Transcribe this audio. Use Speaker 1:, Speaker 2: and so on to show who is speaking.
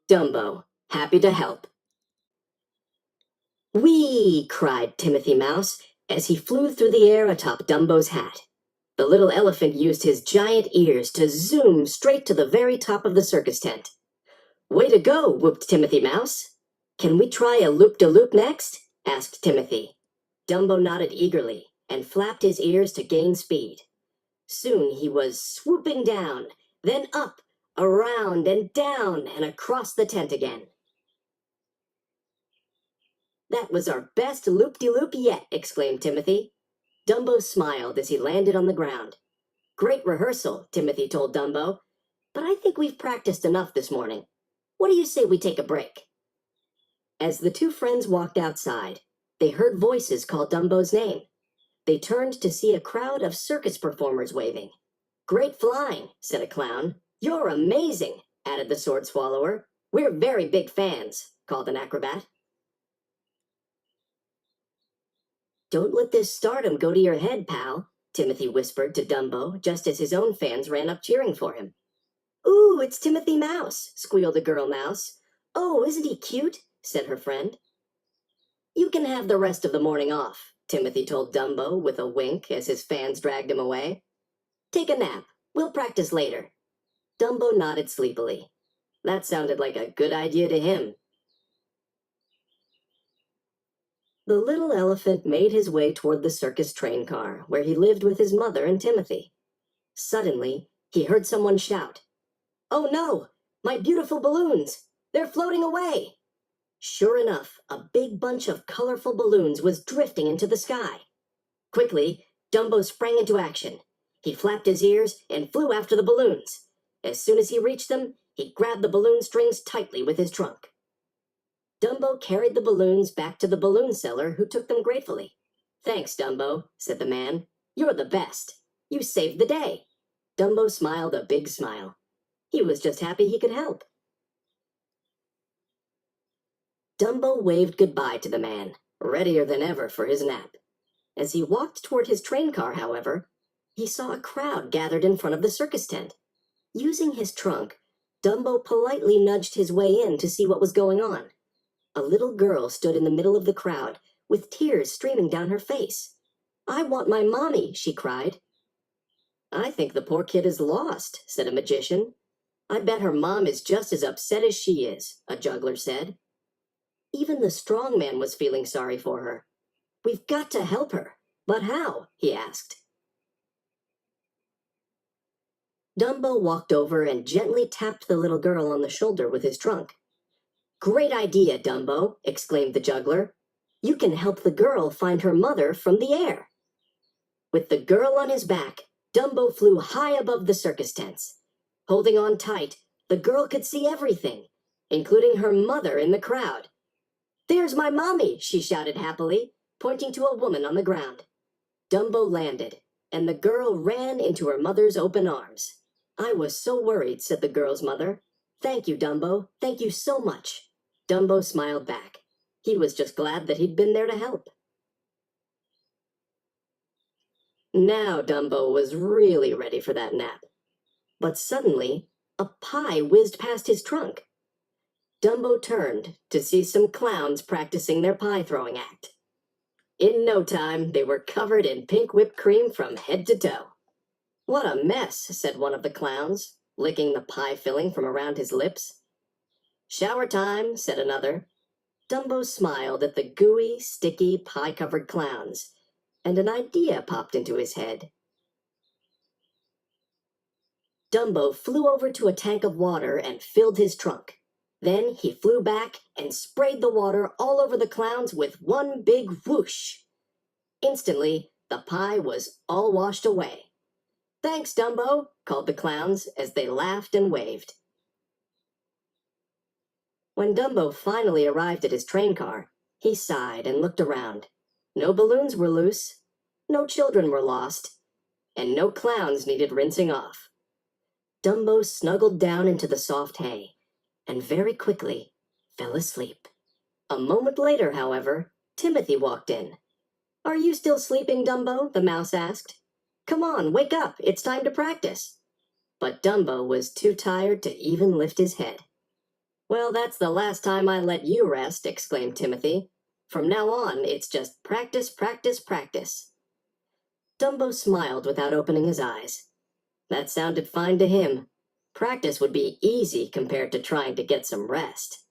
Speaker 1: Dumbo, happy to help. Whee! Cried Timothy Mouse as he flew through the air atop Dumbo's hat. The little elephant used his giant ears to zoom straight to the very top of the circus tent. Way to go, whooped Timothy Mouse. Can we try a loop-de-loop next? Asked Timothy. Dumbo nodded eagerly and flapped his ears to gain speed. Soon he was swooping down, then up, around and down and across the tent again. That was our best loop-de-loop yet, exclaimed Timothy. Dumbo smiled as he landed on the ground. Great rehearsal, Timothy told Dumbo, but I think we've practiced enough this morning. What do you say we take a break? As the two friends walked outside, they heard voices call Dumbo's name. They turned to see a crowd of circus performers waving. Great flying, said a clown. You're amazing, added the sword swallower. We're very big fans, called an acrobat. Don't let this stardom go to your head, pal, Timothy whispered to Dumbo just as his own fans ran up cheering for him. Ooh, it's Timothy Mouse, squealed a girl mouse. Oh, isn't he cute? Said her friend. You can have the rest of the morning off, Timothy told Dumbo with a wink as his fans dragged him away. Take a nap. We'll practice later. Dumbo nodded sleepily. That sounded like a good idea to him. The little elephant made his way toward the circus train car, where he lived with his mother and Timothy. Suddenly, he heard someone shout, Oh no! My beautiful balloons! They're floating away! Sure enough, a big bunch of colorful balloons was drifting into the sky. Quickly, Dumbo sprang into action. He flapped his ears and flew after the balloons. As soon as he reached them, he grabbed the balloon strings tightly with his trunk. Dumbo carried the balloons back to the balloon seller, who took them gratefully. Thanks, Dumbo, said the man. You're the best. You saved the day. Dumbo smiled a big smile. He was just happy he could help. Dumbo waved goodbye to the man, readier than ever for his nap. As he walked toward his train car, however, he saw a crowd gathered in front of the circus tent. Using his trunk, Dumbo politely nudged his way in to see what was going on. A little girl stood in the middle of the crowd, with tears streaming down her face. I want my mommy, she cried. I think the poor kid is lost, said a magician. I bet her mom is just as upset as she is, a juggler said. Even the strong man was feeling sorry for her. We've got to help her. But how? He asked. Dumbo walked over and gently tapped the little girl on the shoulder with his trunk. Great idea, Dumbo, exclaimed the juggler. You can help the girl find her mother from the air. With the girl on his back, Dumbo flew high above the circus tents. Holding on tight, the girl could see everything, including her mother in the crowd. There's my mommy, she shouted happily, pointing to a woman on the ground. Dumbo landed, and the girl ran into her mother's open arms. I was so worried, said the girl's mother. Thank you, Dumbo. Thank you so much. Dumbo smiled back. He was just glad that he'd been there to help. Now Dumbo was really ready for that nap. But suddenly, a pie whizzed past his trunk. Dumbo turned to see some clowns practicing their pie-throwing act. In no time, they were covered in pink whipped cream from head to toe. What a mess, said one of the clowns, licking the pie filling from around his lips. Shower time, said another. Dumbo smiled at the gooey, sticky, pie-covered clowns, and an idea popped into his head. Dumbo flew over to a tank of water and filled his trunk. Then he flew back and sprayed the water all over the clowns with one big whoosh. Instantly, the pie was all washed away. Thanks, Dumbo, called the clowns as they laughed and waved. When Dumbo finally arrived at his train car, he sighed and looked around. No balloons were loose, no children were lost, and no clowns needed rinsing off. Dumbo snuggled down into the soft hay, and very quickly fell asleep. A moment later, however, Timothy walked in. Are you still sleeping, Dumbo? The mouse asked. Come on, wake up, it's time to practice. But Dumbo was too tired to even lift his head. Well, that's the last time I let you rest, exclaimed Timothy. From now on, it's just practice, practice, practice. Dumbo smiled without opening his eyes. That sounded fine to him. Practice would be easy compared to trying to get some rest.